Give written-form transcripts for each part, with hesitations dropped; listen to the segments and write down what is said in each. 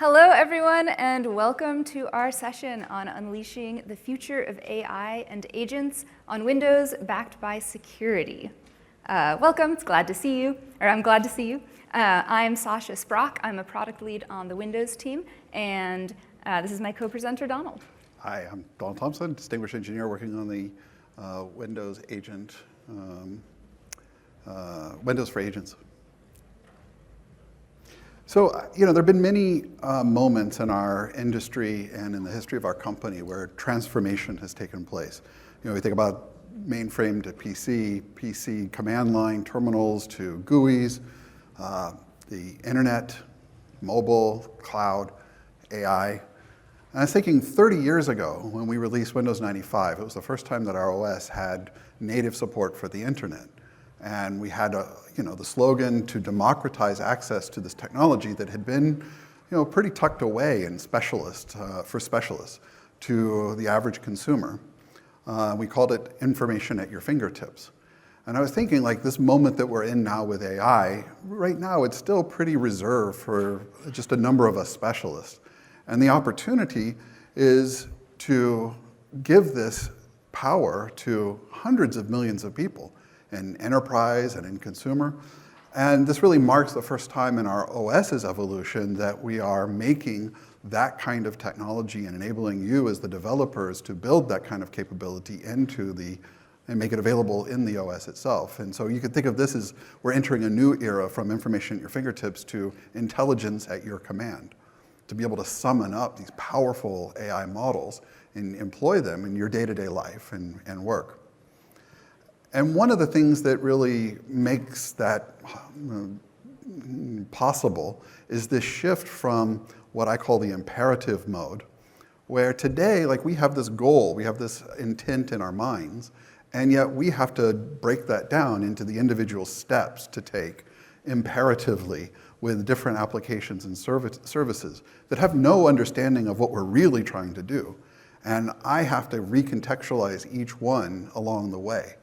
Hello, everyone, and welcome to our session on unleashing the future of AI and agents on Windows backed by security. Welcome, it's glad to see you, or I'm glad to see you. I'm Sasha Sprock. I'm a product lead on the Windows team, and this is my co-presenter, Donald. Hi, I'm Donald Thompson, distinguished engineer working on the Windows agent, Windows for agents. So, there have been many moments in our industry and in the history of our company where transformation has taken place. We think about mainframe to PC, PC command line terminals to GUIs, the internet, mobile, cloud, AI. And I was thinking 30 years ago when we released Windows 95, it was the first time that our OS had native support for the internet. And we had the slogan to democratize access to this technology that had been pretty tucked away in for specialists to the average consumer. We called it information at your fingertips. And I was thinking, like, this moment that we're in now with AI, right now it's still pretty reserved for just a number of us specialists. And the opportunity is to give this power to hundreds of millions of people in enterprise and in consumer. And this really marks the first time in our OS's evolution that we are making that kind of technology and enabling you as the developers to build that kind of capability and make it available in the OS itself. And so you could think of this as we're entering a new era from information at your fingertips to intelligence at your command, to be able to summon up these powerful AI models and employ them in your day-to-day life and work. And one of the things that really makes that possible is this shift from what I call the imperative mode, where today, we have this goal, we have this intent in our minds, and yet we have to break that down into the individual steps to take imperatively with different applications and services that have no understanding of what we're really trying to do. And I have to recontextualize each one along the way.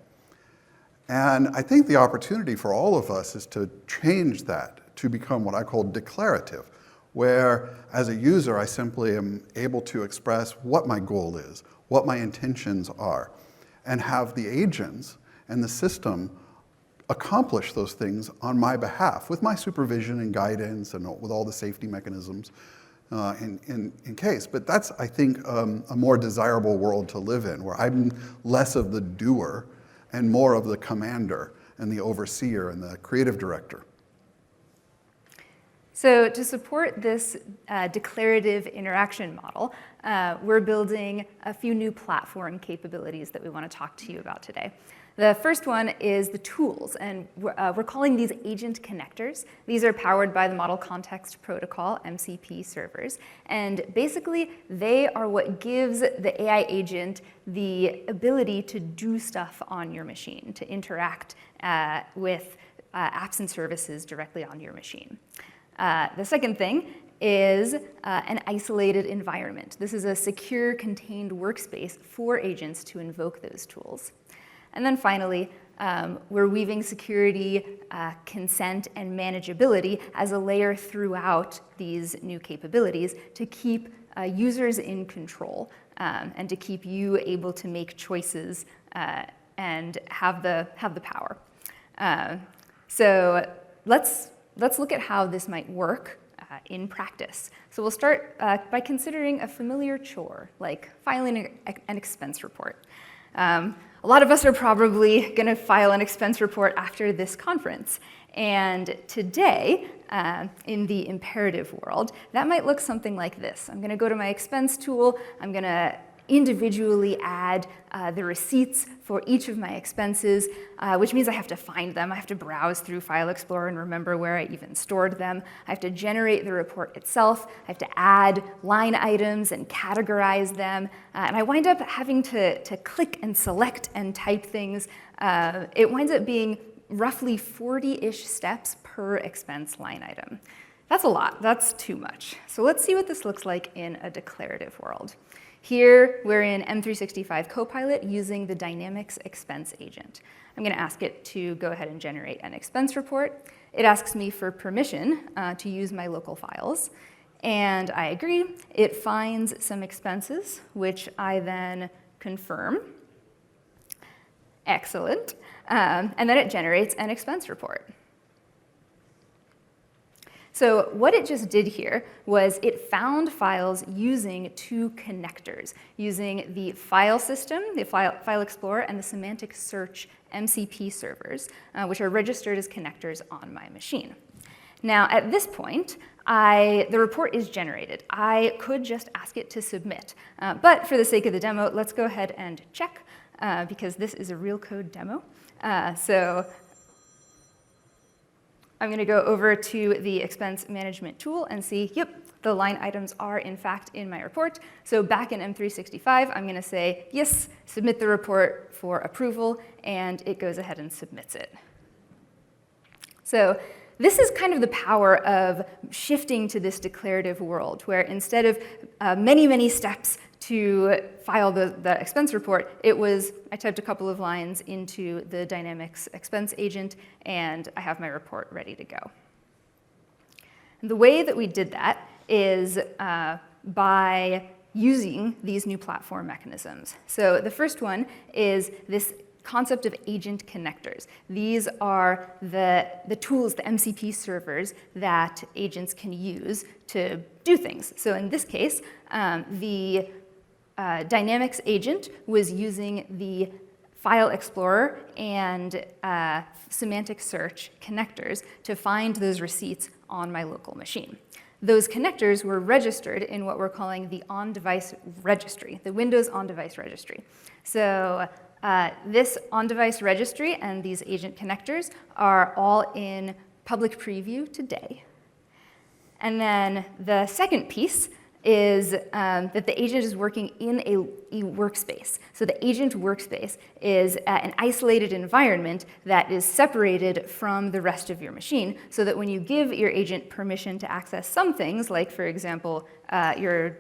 And I think the opportunity for all of us is to change that to become what I call declarative, where as a user, I simply am able to express what my goal is, what my intentions are, and have the agents and the system accomplish those things on my behalf with my supervision and guidance and with all the safety mechanisms in case. But that's, I think, a more desirable world to live in, where I'm less of the doer and more of the commander and the overseer and the creative director. So to support this declarative interaction model, we're building a few new platform capabilities that we want to talk to you about today. The first one is the tools, and we're calling these agent connectors. These are powered by the Model Context Protocol, MCP servers, and basically they are what gives the AI agent the ability to do stuff on your machine, to interact with apps and services directly on your machine. The second thing is an isolated environment. This is a secure, contained workspace for agents to invoke those tools. And then finally, we're weaving security, consent, and manageability as a layer throughout these new capabilities to keep users in control and to keep you able to make choices and have the power. So let's look at how this might work in practice. So we'll start by considering a familiar chore, like filing an expense report. A lot of us are probably going to file an expense report after this conference. And today, in the imperative world, that might look something like this. I'm going to go to my expense tool. I'm going to individually add the receipts for each of my expenses, which means I have to find them. I have to browse through File Explorer and remember where I even stored them. I have to generate the report itself. I have to add line items and categorize them. And I wind up having to click and select and type things. It winds up being roughly 40-ish steps per expense line item. That's a lot. That's too much. So let's see what this looks like in a declarative world. Here, we're in M365 Copilot using the Dynamics Expense Agent. I'm going to ask it to go ahead and generate an expense report. It asks me for permission to use my local files. and I agree. It finds some expenses, which I then confirm. Excellent. And then it generates an expense report. So what it just did here was it found files using two connectors, using the file system, the File Explorer, and the Semantic Search MCP servers, which are registered as connectors on my machine. Now, at this point, the report is generated. I could just ask it to submit, but for the sake of the demo, let's go ahead and check, because this is a real code demo. So I'm going to go over to the expense management tool and see, yep, the line items are in fact in my report. So back in M365, I'm going to say, yes, submit the report for approval, and it goes ahead and submits it. So this is kind of the power of shifting to this declarative world, where instead of many, many steps to file the expense report, I typed a couple of lines into the Dynamics expense agent, and I have my report ready to go. And the way that we did that is by using these new platform mechanisms. So the first one is this concept of agent connectors. These are the tools, the MCP servers that agents can use to do things. So in this case, the Dynamics agent was using the File Explorer and Semantic Search connectors to find those receipts on my local machine. Those connectors were registered in what we're calling the on-device registry, the Windows on-device registry. So this on-device registry and these agent connectors are all in public preview today. And then the second piece is that the agent is working in a workspace. So the agent workspace is an isolated environment that is separated from the rest of your machine, so that when you give your agent permission to access some things, like for example, your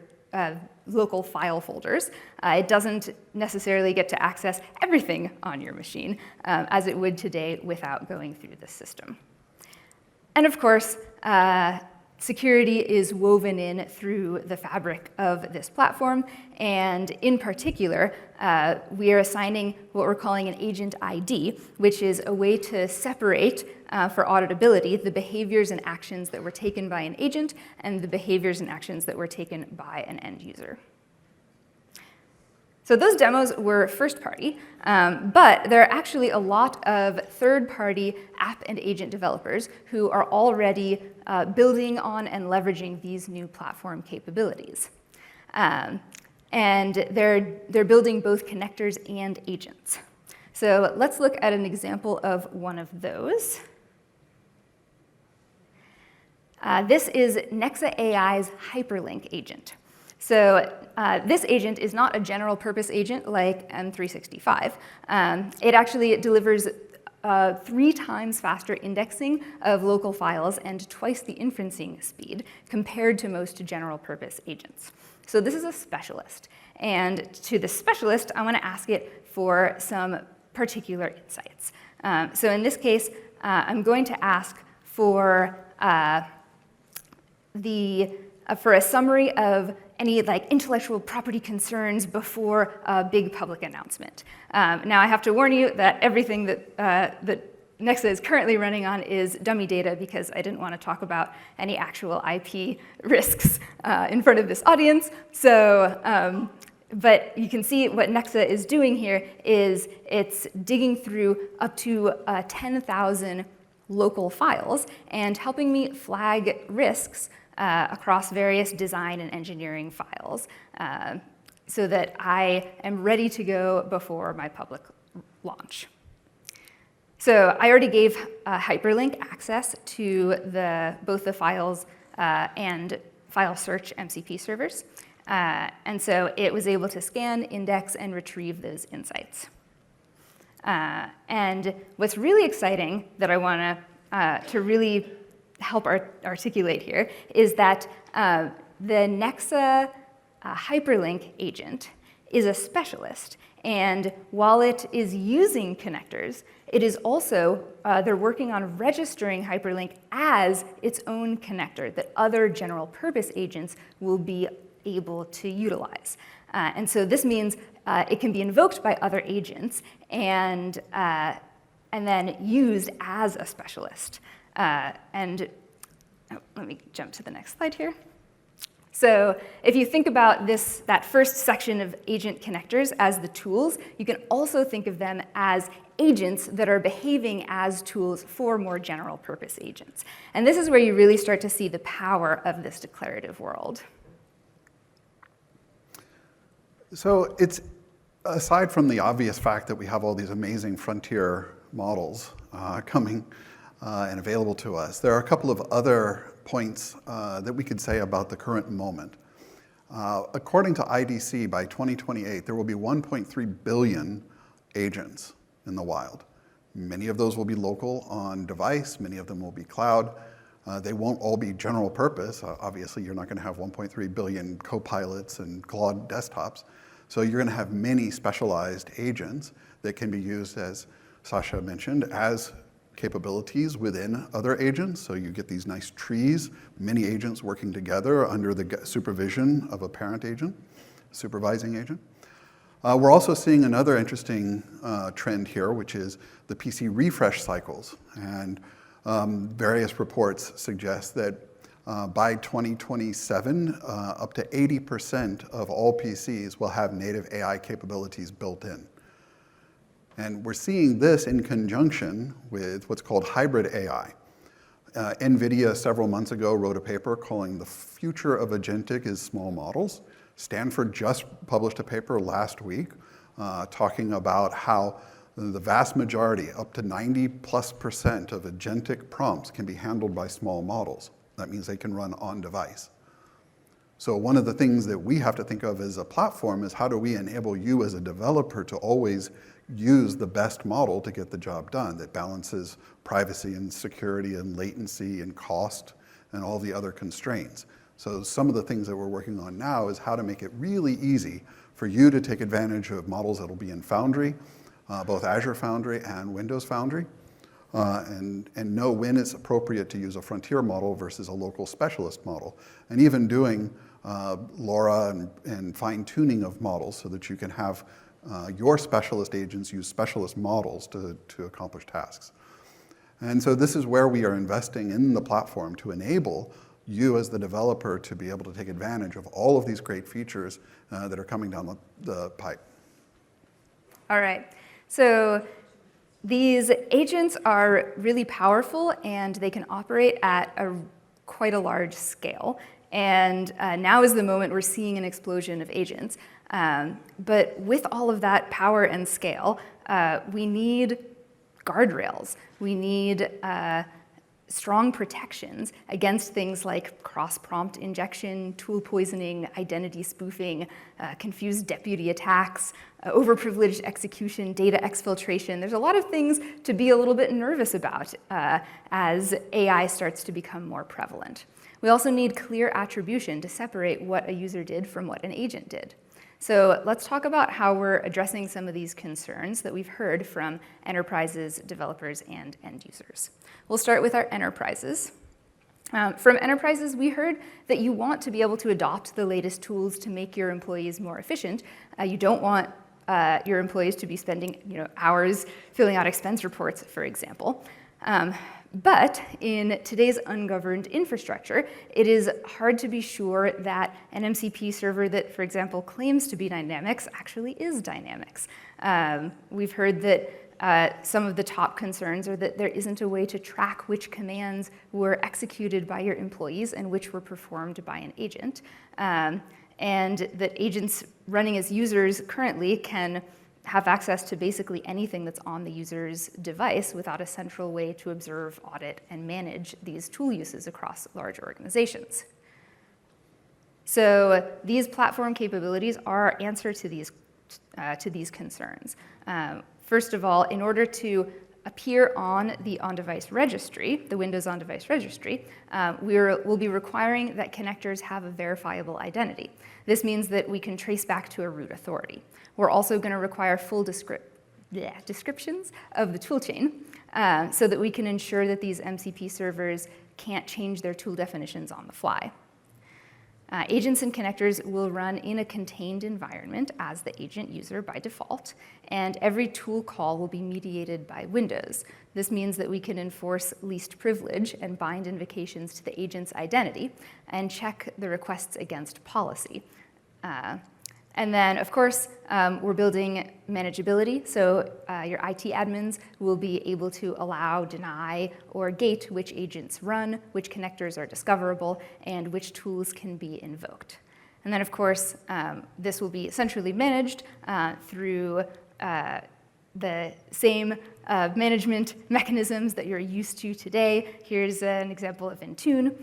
local file folders, it doesn't necessarily get to access everything on your machine as it would today without going through the system. And of course, security is woven in through the fabric of this platform, and in particular, we are assigning what we're calling an agent ID, which is a way to separate, for auditability, the behaviors and actions that were taken by an agent and the behaviors and actions that were taken by an end user. So those demos were first party, but there are actually a lot of third-party app and agent developers who are already building on and leveraging these new platform capabilities. And they're building both connectors and agents. So let's look at an example of one of those. This is Nexa AI's hyperlink agent. So this agent is not a general purpose agent like M365. It actually delivers 3 times faster indexing of local files and twice the inferencing speed compared to most general purpose agents. So this is a specialist. And to the specialist, I want to ask it for some particular insights. So in this case, I'm going to ask for a summary of any intellectual property concerns before a big public announcement. Now I have to warn you that everything that Nexa is currently running on is dummy data, because I didn't want to talk about any actual IP risks in front of this audience. So, but you can see what Nexa is doing here is it's digging through up to 10,000 local files and helping me flag risks across various design and engineering files, so that I am ready to go before my public launch. So I already gave hyperlink access to both the files and file search MCP servers, and so it was able to scan, index, and retrieve those insights. And what's really exciting that I want to really help articulate here is that the Nexa hyperlink agent is a specialist, and while it is using connectors, It is also, they're working on registering Hyperlink as its own connector that other general purpose agents will be able to utilize. And so this means it can be invoked by other agents and then used as a specialist. Let me jump to the next slide here. So if you think about that first section of agent connectors as the tools, you can also think of them as agents that are behaving as tools for more general purpose agents. And this is where you really start to see the power of this declarative world. So it's, aside from the obvious fact that we have all these amazing frontier models coming and available to us, there are a couple of other points that we could say about the current moment. According to IDC, by 2028, there will be 1.3 billion agents in the wild. Many of those will be local on device, many of them will be cloud. They won't all be general purpose. Obviously, you're not going to have 1.3 billion Copilots and Claude desktops. So you're going to have many specialized agents that can be used, as Sasha mentioned, as capabilities within other agents. So you get these nice trees, many agents working together under the supervision of a parent agent, supervising agent. We're also seeing another interesting trend here, which is the PC refresh cycles. And various reports suggest that by 2027, up to 80% of all PCs will have native AI capabilities built in. And we're seeing this in conjunction with what's called hybrid AI. NVIDIA several months ago wrote a paper calling "The Future of Agentic is Small Models." Stanford just published a paper last week talking about how the vast majority, up to 90+% of agentic prompts can be handled by small models. That means they can run on device. So one of the things that we have to think of as a platform is how do we enable you as a developer to always use the best model to get the job done that balances privacy and security and latency and cost and all the other constraints. So some of the things that we're working on now is how to make it really easy for you to take advantage of models that will be in Foundry, both Azure Foundry and Windows Foundry, and know when it's appropriate to use a frontier model versus a local specialist model, and even doing LoRa and fine-tuning of models so that you can have your specialist agents use specialist models to accomplish tasks. And so this is where we are investing in the platform to enable you as the developer to be able to take advantage of all of these great features that are coming down the pipe. All right, so these agents are really powerful and they can operate at quite a large scale. And now is the moment we're seeing an explosion of agents. But with all of that power and scale, we need guardrails. We need strong protections against things like cross-prompt injection, tool poisoning, identity spoofing, confused deputy attacks, overprivileged execution, data exfiltration. There's a lot of things to be a little bit nervous about as AI starts to become more prevalent. We also need clear attribution to separate what a user did from what an agent did. So let's talk about how we're addressing some of these concerns that we've heard from enterprises, developers, and end users. We'll start with our enterprises. From enterprises, we heard that you want to be able to adopt the latest tools to make your employees more efficient. You don't want your employees to be spending hours filling out expense reports, for example. But in today's ungoverned infrastructure, it is hard to be sure that an MCP server that, for example, claims to be Dynamics actually is Dynamics. We've heard that some of the top concerns are that there isn't a way to track which commands were executed by your employees and which were performed by an agent. And that agents running as users currently can have access to basically anything that's on the user's device without a central way to observe, audit, and manage these tool uses across large organizations. So these platform capabilities are our answer to these concerns. First of all, in order to appear on the on-device registry, the Windows on-device registry, we'll be requiring that connectors have a verifiable identity. This means that we can trace back to a root authority. We're also going to require full descriptions of the toolchain so that we can ensure that these MCP servers can't change their tool definitions on the fly. Agents and connectors will run in a contained environment as the agent user by default, and every tool call will be mediated by Windows. This means that we can enforce least privilege and bind invocations to the agent's identity and check the requests against policy. And then, of course, we're building manageability, so your IT admins will be able to allow, deny, or gate which agents run, which connectors are discoverable, and which tools can be invoked. And then, of course, this will be centrally managed through the same management mechanisms that you're used to today. Here's an example of Intune.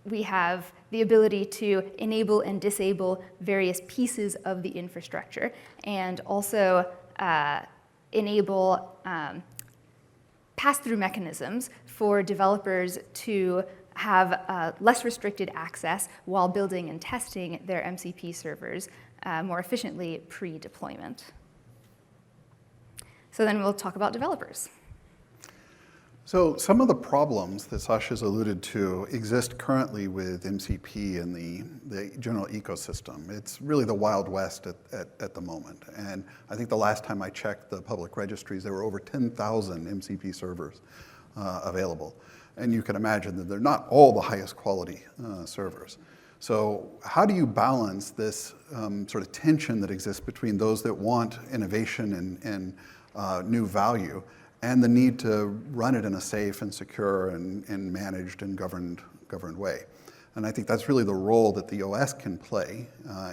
We have the ability to enable and disable various pieces of the infrastructure, and also enable pass-through mechanisms for developers to have less restricted access while building and testing their MCP servers more efficiently pre-deployment. So then we'll talk about developers. So some of the problems that Sasha's alluded to exist currently with MCP and the general ecosystem. It's really the Wild West at the moment. And I think the last time I checked the public registries, there were over 10,000 MCP servers available. And you can imagine that they're not all the highest quality servers. So how do you balance this sort of tension that exists between those that want innovation and new value and the need to run it in a safe and secure and managed and governed way? And I think that's really the role that the OS can play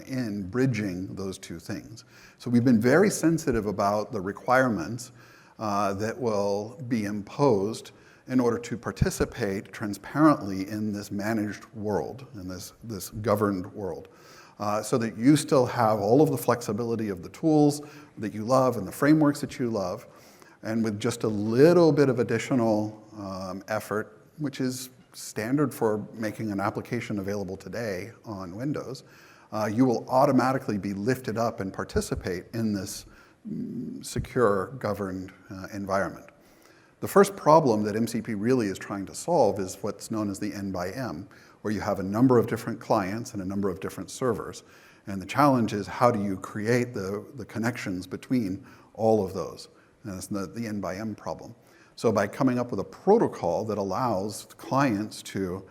in bridging those two things. So we've been very sensitive about the requirements that will be imposed in order to participate transparently in this managed world, in this governed world, so that you still have all of the flexibility of the tools that you love and the frameworks that you love, and with just a little bit of additional effort, which is standard for making an application available today on Windows, you will automatically be lifted up and participate in this secure, governed environment. The first problem that MCP really is trying to solve is what's known as the N by M, where you have a number of different clients and a number of different servers. And the challenge is, how do you create the connections between all of those? And that's the N by M problem. So by coming up with a protocol that allows clients to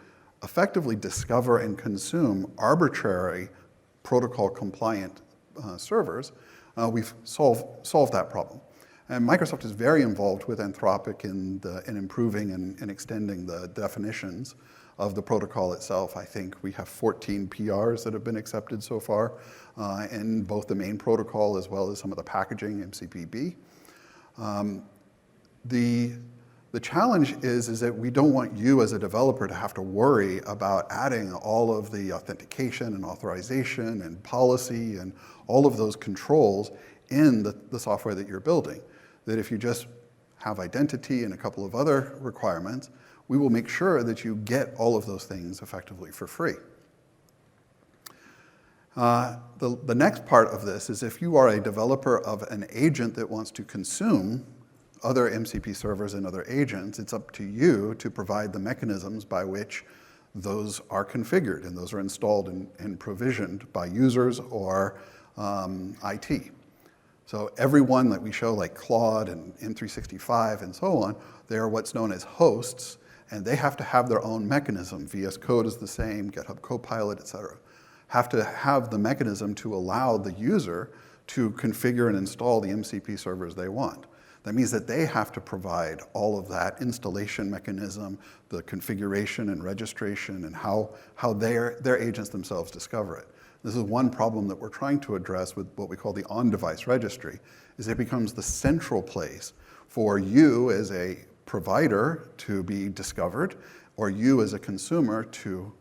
effectively discover and consume arbitrary protocol-compliant servers, we've solved that problem. And Microsoft is very involved with Anthropic in improving and extending the definitions of the protocol itself. I think we have 14 PRs that have been accepted so far in both the main protocol as well as some of the packaging, MCP-B. The challenge is that we don't want you as a developer to have to worry about adding all of the authentication and authorization and policy and all of those controls in the software that you're building. That if you just have identity and a couple of other requirements, we will make sure that you get all of those things effectively for free. The next part of this is, if you are a developer of an agent that wants to consume other MCP servers and other agents, it's up to you to provide the mechanisms by which those are configured and those are installed and provisioned by users or IT. So every one that we show, like Claude and M365 and so on, they are what's known as hosts, and they have to have their own mechanism. VS Code is the same, GitHub Copilot, et cetera. Have to have the mechanism to allow the user to configure and install the MCP servers they want. That means that they have to provide all of that installation mechanism, the configuration and registration, and how their agents themselves discover it. This is one problem that we're trying to address with what we call the on-device registry, is it becomes the central place for you as a provider to be discovered, or you as a consumer to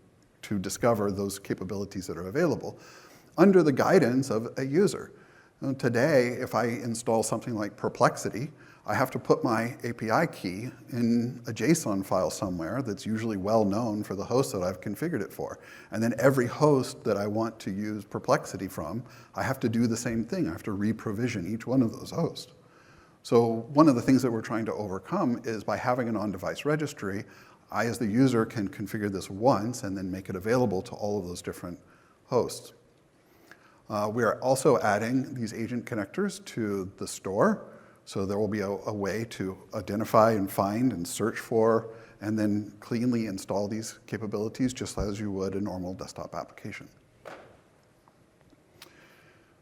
discover those capabilities that are available under the guidance of a user. Today, if I install something like Perplexity, I have to put my API key in a JSON file somewhere that's usually well known for the host that I've configured it for. And then every host that I want to use Perplexity from, I have to do the same thing. I have to re-provision each one of those hosts. So one of the things that we're trying to overcome is by having an on-device registry, I as the user can configure this once and then make it available to all of those different hosts. We are also adding these agent connectors to the store. So there will be a way to identify and find and search for and then cleanly install these capabilities just as you would a normal desktop application.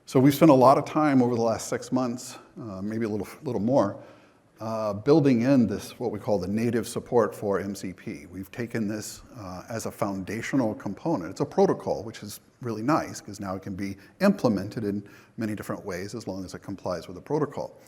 So we've spent a lot of time over the last 6 months, maybe a little more, building in this, what we call the native support for MCP. We've taken this as a foundational component. It's a protocol, which is really nice because now it can be implemented in many different ways as long as it complies with the protocol.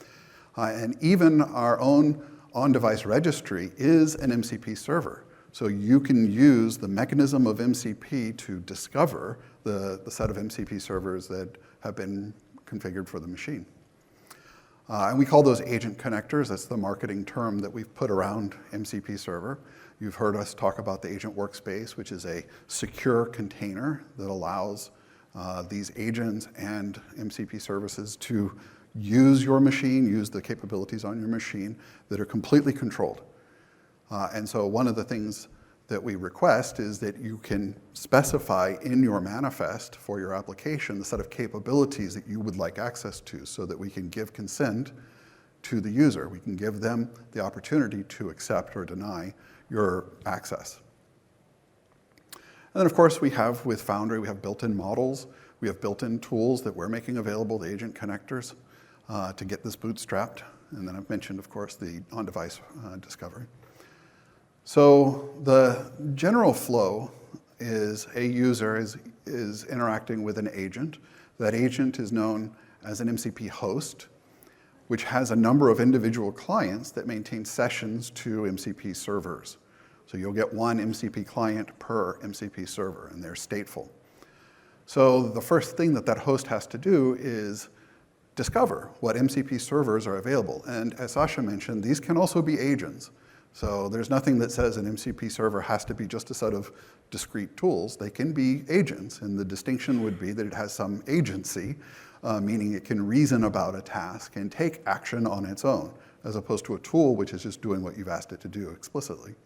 And even our own on-device registry is an MCP server. So you can use the mechanism of MCP to discover the set of MCP servers that have been configured for the machine. And we call those agent connectors. That's the marketing term that we've put around MCP server. You've heard us talk about the agent workspace, which is a secure container that allows these agents and MCP services to use your machine, use the capabilities on your machine that are completely controlled. And so one of the things that we request is that you can specify in your manifest for your application the set of capabilities that you would like access to so that we can give consent to the user. We can give them the opportunity to accept or deny your access. And then of course we have with Foundry, we have built-in models, we have built-in tools that we're making available, the agent connectors, to get this bootstrapped. And then I've mentioned, of course, the on-device discovery. So the general flow is a user is interacting with an agent. That agent is known as an MCP host, which has a number of individual clients that maintain sessions to MCP servers. So you'll get one MCP client per MCP server, and they're stateful. So the first thing that host has to do is discover what MCP servers are available. And as Sasha mentioned, these can also be agents. So there's nothing that says an MCP server has to be just a set of discrete tools. They can be agents, and the distinction would be that it has some agency, meaning it can reason about a task and take action on its own, as opposed to a tool which is just doing what you've asked it to do explicitly.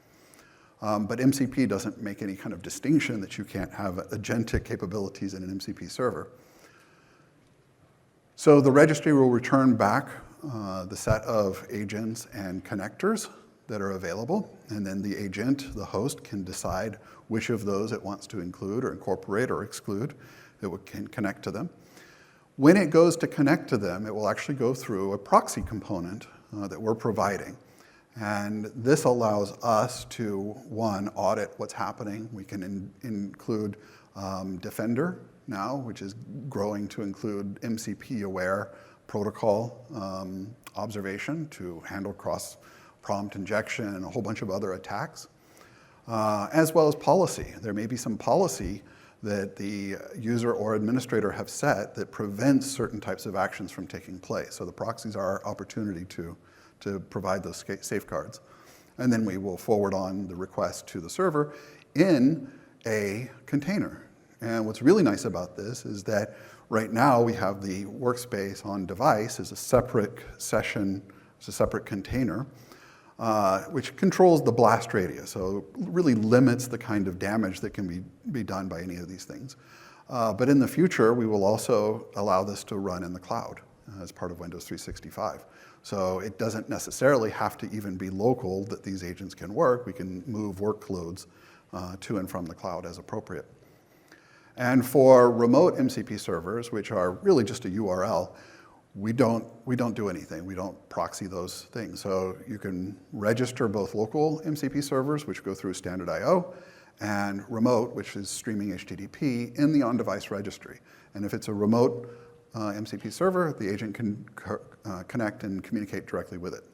But MCP doesn't make any kind of distinction that you can't have agentic capabilities in an MCP server. So the registry will return back the set of agents and connectors that are available, and then the agent, the host, can decide which of those it wants to include or incorporate or exclude that can connect to them. When it goes to connect to them, it will actually go through a proxy component that we're providing. And this allows us to, one, audit what's happening. We can include Defender now, which is growing to include MCP-aware protocol observation to handle cross-prompt injection and a whole bunch of other attacks, as well as policy. There may be some policy that the user or administrator have set that prevents certain types of actions from taking place. So the proxies are our opportunity to provide those safeguards. And then we will forward on the request to the server in a container. And what's really nice about this is that right now we have the workspace on device as a separate session, it's a separate container, which controls the blast radius. So it really limits the kind of damage that can be done by any of these things. But in the future, we will also allow this to run in the cloud as part of Windows 365. So it doesn't necessarily have to even be local that these agents can work. We can move workloads to and from the cloud as appropriate. And for remote MCP servers, which are really just a URL, we don't do anything. We don't proxy those things. So you can register both local MCP servers, which go through standard I/O, and remote, which is streaming HTTP, in the on-device registry. And if it's a remote MCP server, the agent can connect and communicate directly with it.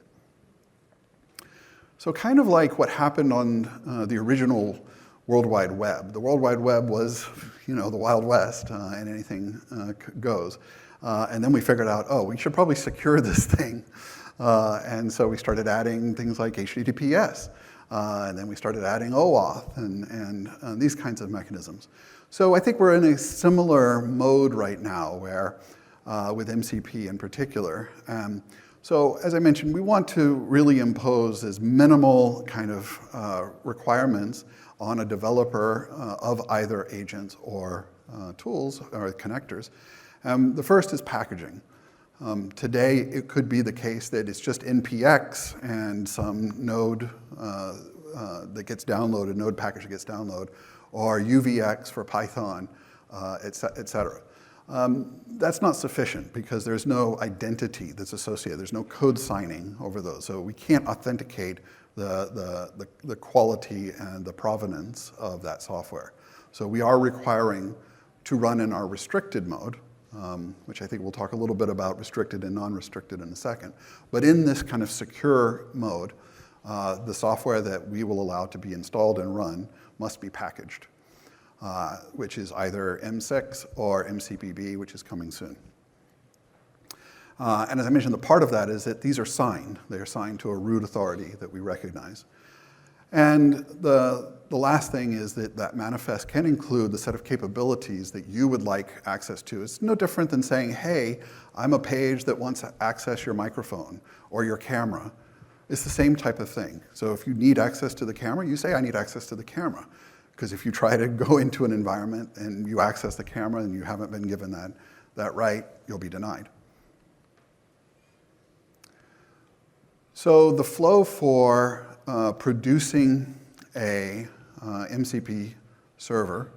So kind of like what happened on the original World Wide Web. The World Wide Web was, the Wild West, and anything goes. And then we figured out, we should probably secure this thing. And so we started adding things like HTTPS, and then we started adding OAuth and these kinds of mechanisms. So I think we're in a similar mode right now where, with MCP in particular. So as I mentioned, we want to really impose as minimal kind of requirements on a developer of either agents or tools or connectors. The first is packaging. Today, it could be the case that it's just NPX and some node that gets downloaded, node package that gets downloaded, or UVX for Python, et cetera. That's not sufficient because there's no identity that's associated. There's no code signing over those. So we can't authenticate the quality and the provenance of that software. So we are requiring to run in our restricted mode, which I think we'll talk a little bit about restricted and non-restricted in a second. But in this kind of secure mode, the software that we will allow to be installed and run must be packaged, which is either M6 or MCPB, which is coming soon. And as I mentioned, the part of that is that these are signed. They are signed to a root authority that we recognize. And the last thing is that that manifest can include the set of capabilities that you would like access to. It's no different than saying, hey, I'm a page that wants to access your microphone or your camera. It's the same type of thing. So if you need access to the camera, you say, I need access to the camera. Because if you try to go into an environment and you access the camera and you haven't been given that right, you'll be denied. So the flow for producing a MCP server,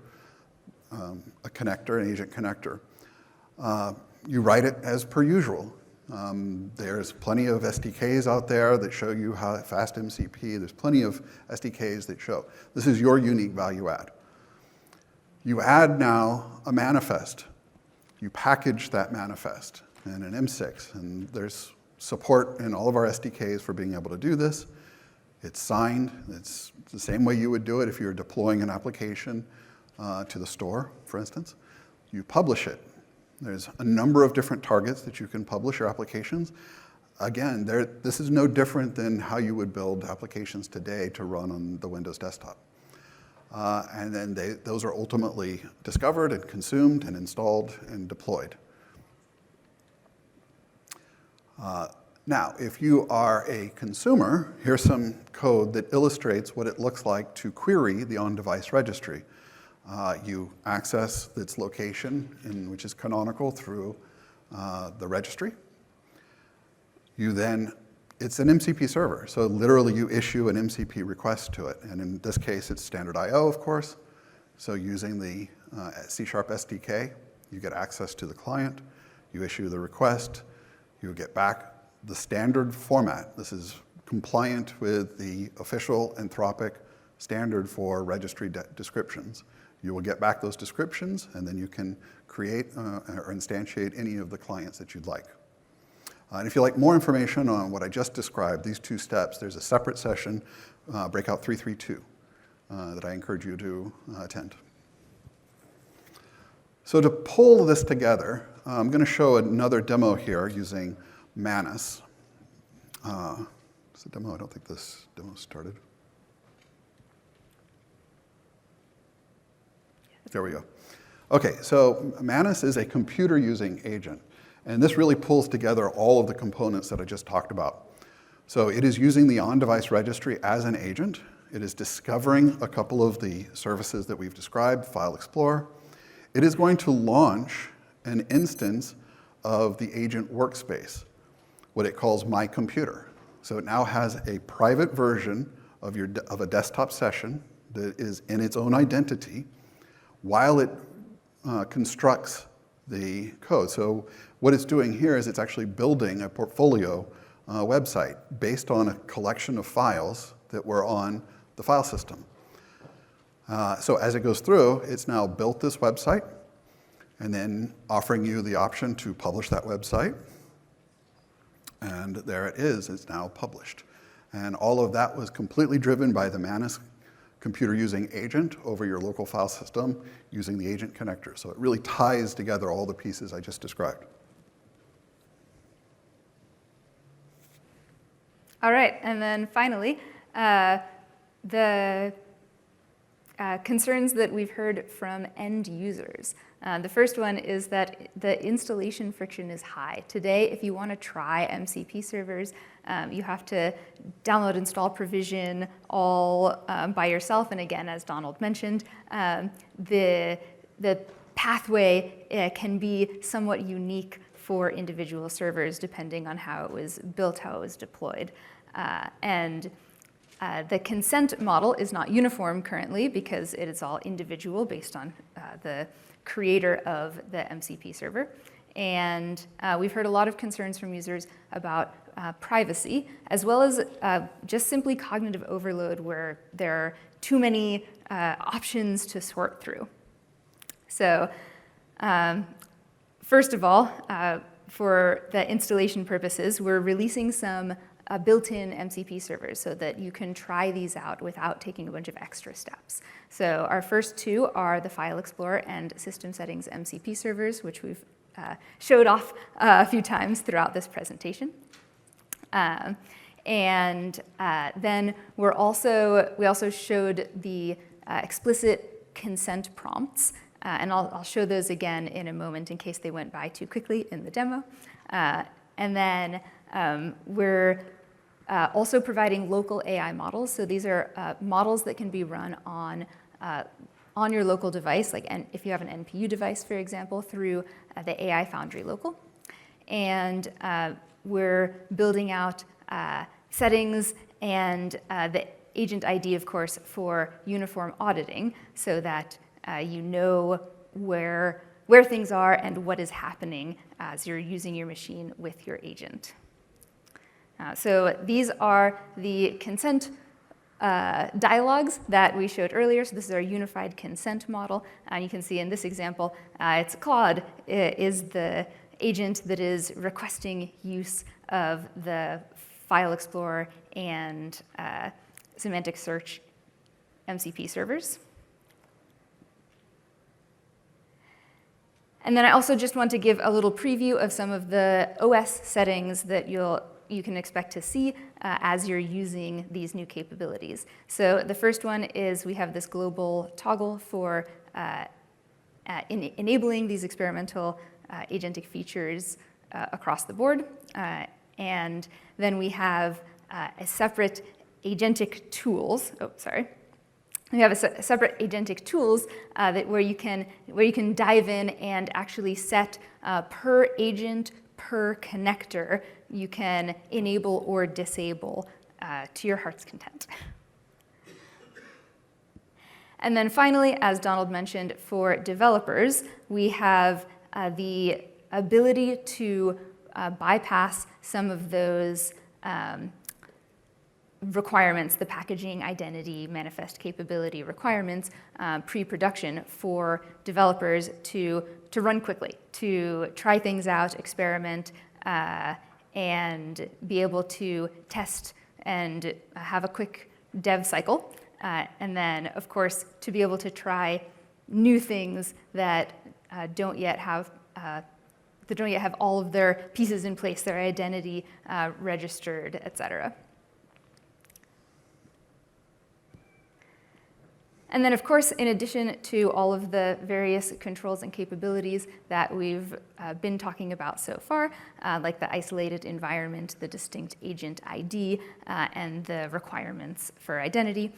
a connector, an agent connector, you write it as per usual. There's plenty of SDKs out there that show you how fast MCP. There's plenty of SDKs that show. This is your unique value add. You add now a manifest. You package that manifest in an M6, and there's support in all of our SDKs for being able to do this. It's signed. It's the same way you would do it if you were deploying an application to the store, for instance. You publish it. There's a number of different targets that you can publish your applications. Again, this is no different than how you would build applications today to run on the Windows desktop. And then those are ultimately discovered and consumed and installed and deployed. Now, if you are a consumer, here's some code that illustrates what it looks like to query the on-device registry. You access its location, which is canonical, through the registry. It's an MCP server, so literally you issue an MCP request to it. And in this case, it's standard I/O, of course. So using the C# SDK, you get access to the client. You issue the request. You get back the standard format. This is compliant with the official Anthropic standard for registry descriptions. You will get back those descriptions, and then you can create or instantiate any of the clients that you'd like. And if you'd like more information on what I just described, these two steps, there's a separate session, Breakout 332, that I encourage you to attend. So to pull this together, I'm going to show another demo here using Manus. It's a demo. I don't think this demo started. There we go. Okay, so Manus is a computer-using agent. And this really pulls together all of the components that I just talked about. So it is using the on-device registry as an agent. It is discovering a couple of the services that we've described, File Explorer. It is going to launch an instance of the agent workspace, what it calls My Computer. So it now has a private version of a desktop session that is in its own identity while it constructs the code. So what it's doing here is it's actually building a portfolio website based on a collection of files that were on the file system. So as it goes through, it's now built this website and then offering you the option to publish that website. And there it is. It's now published. And all of that was completely driven by the Manus computer-using agent over your local file system using the agent connector. So it really ties together all the pieces I just described. All right, and then finally, the concerns that we've heard from end users. The first one is that the installation friction is high. Today, if you want to try MCP servers, you have to download, install, provision all by yourself. And again, as Donald mentioned, the pathway can be somewhat unique for individual servers depending on how it was built, how it was deployed. The consent model is not uniform currently because it is all individual based on the creator of the MCP server. And we've heard a lot of concerns from users about privacy, as well as just simply cognitive overload where there are too many options to sort through. So first of all, for the installation purposes, we're releasing some built-in MCP servers so that you can try these out without taking a bunch of extra steps. So our first two are the File Explorer and System Settings MCP servers, which we've showed off a few times throughout this presentation. Then we also showed the explicit consent prompts, and I'll show those again in a moment in case they went by too quickly in the demo. And then we're also providing local AI models. So these are models that can be run on your local device, like if you have an NPU device, for example, through the AI Foundry Local. And we're building out settings and the agent ID, of course, for uniform auditing so that you know where things are and what is happening as you're using your machine with your agent. So these are the consent dialogues that we showed earlier. So this is our unified consent model. And you can see in this example, it's Claude is the agent that is requesting use of the File Explorer and semantic search MCP servers. And then I also just want to give a little preview of some of the OS settings that you can expect to see as you're using these new capabilities. So the first one is we have this global toggle for enabling these experimental agentic features across the board. And then we have a separate agentic tools. We have a separate agentic tools where you can dive in and actually set per agent, per connector, you can enable or disable to your heart's content. And then finally, as Donald mentioned, for developers, we have the ability to bypass some of those requirements, the packaging, identity, manifest capability requirements, pre-production for developers to run quickly, to try things out, experiment, and be able to test and have a quick dev cycle. And then, of course, to be able to try new things that don't yet have all of their pieces in place, their identity registered, et cetera. And then, of course, in addition to all of the various controls and capabilities that we've been talking about so far, like the isolated environment, the distinct agent ID, and the requirements for identity,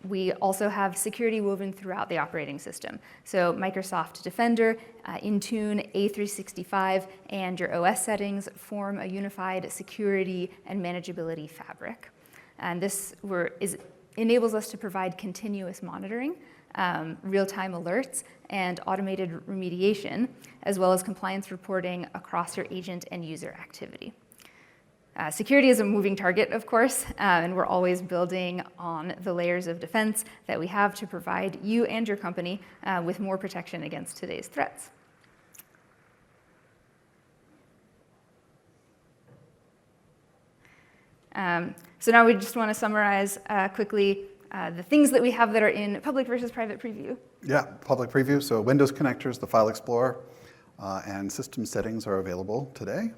we also have security woven throughout the operating system. So Microsoft Defender, Intune, A365, and your OS settings form a unified security and manageability fabric. And this enables us to provide continuous monitoring, real-time alerts, and automated remediation, as well as compliance reporting across your agent and user activity. Security is a moving target, of course, and we're always building on the layers of defense that we have to provide you and your company with more protection against today's threats. So now we just want to summarize quickly the things that we have that are in public versus private preview. Yeah, public preview. So Windows connectors, the File Explorer, and system settings are available today.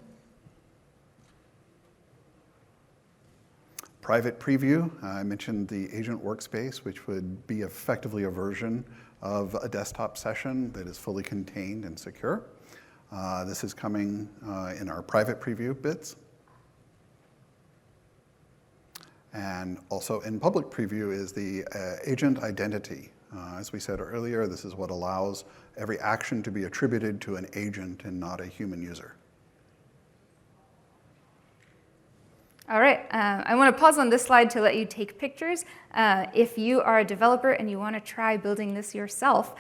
private preview, I mentioned the agent workspace, which would be effectively a version of a desktop session that is fully contained and secure. This is coming in our private preview bits. And also in public preview is the agent identity. As we said earlier, this is what allows every action to be attributed to an agent and not a human user. All right, I want to pause on this slide to let you take pictures. If you are a developer and you want to try building this yourself,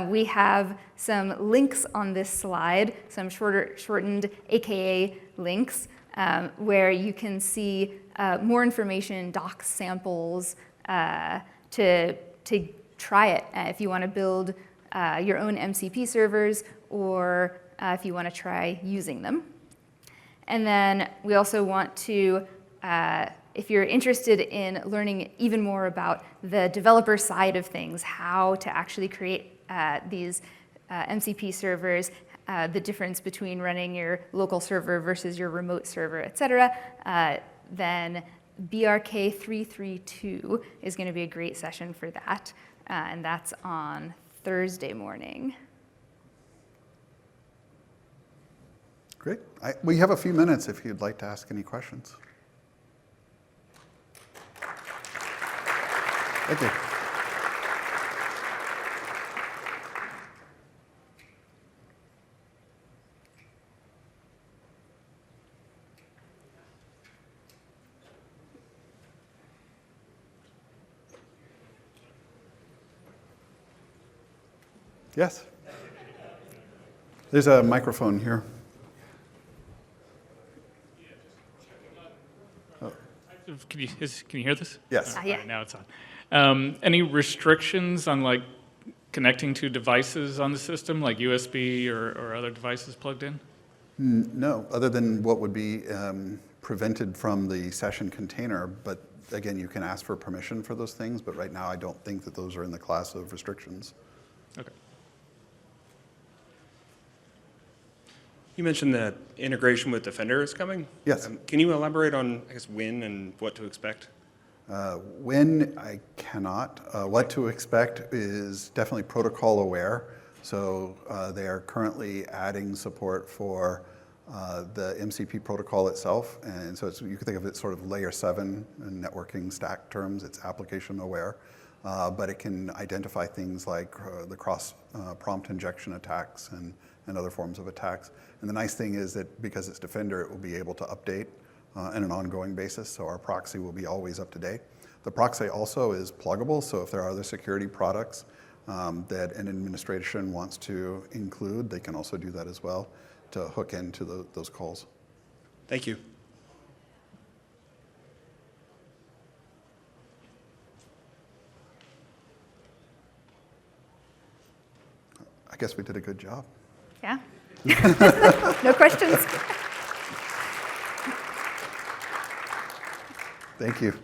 we have some links on this slide, some shortened AKA links, where you can see more information, docs, samples, to try it if you want to build your own MCP servers or if you want to try using them. And then we also want to, if you're interested in learning even more about the developer side of things, how to actually create these MCP servers, the difference between running your local server versus your remote server, et cetera, then BRK 332 is going to be a great session for that. And that's on Thursday morning. Great. We have a few minutes if you'd like to ask any questions. Thank you. Yes. There's a microphone here. Can you hear this? Yes. Yeah. All right, now it's on. Any restrictions on like connecting to devices on the system, like USB or other devices plugged in? No, other than what would be prevented from the session container. But again, you can ask for permission for those things. But right now, I don't think that those are in the class of restrictions. Okay. You mentioned that integration with Defender is coming. Yes. Can you elaborate on, I guess, when and what to expect? When I cannot. What to expect is definitely protocol aware. So they are currently adding support for the MCP protocol itself. And so you can think of it sort of layer 7 in networking stack terms. It's application aware. But it can identify things like the cross prompt injection attacks and other forms of attacks. And the nice thing is that because it's Defender, it will be able to update on an ongoing basis, so our proxy will be always up to date. The proxy also is pluggable, so if there are other security products that an administration wants to include, they can also do that as well to hook into those calls. Thank you. I guess we did a good job. Yeah? No questions? Thank you.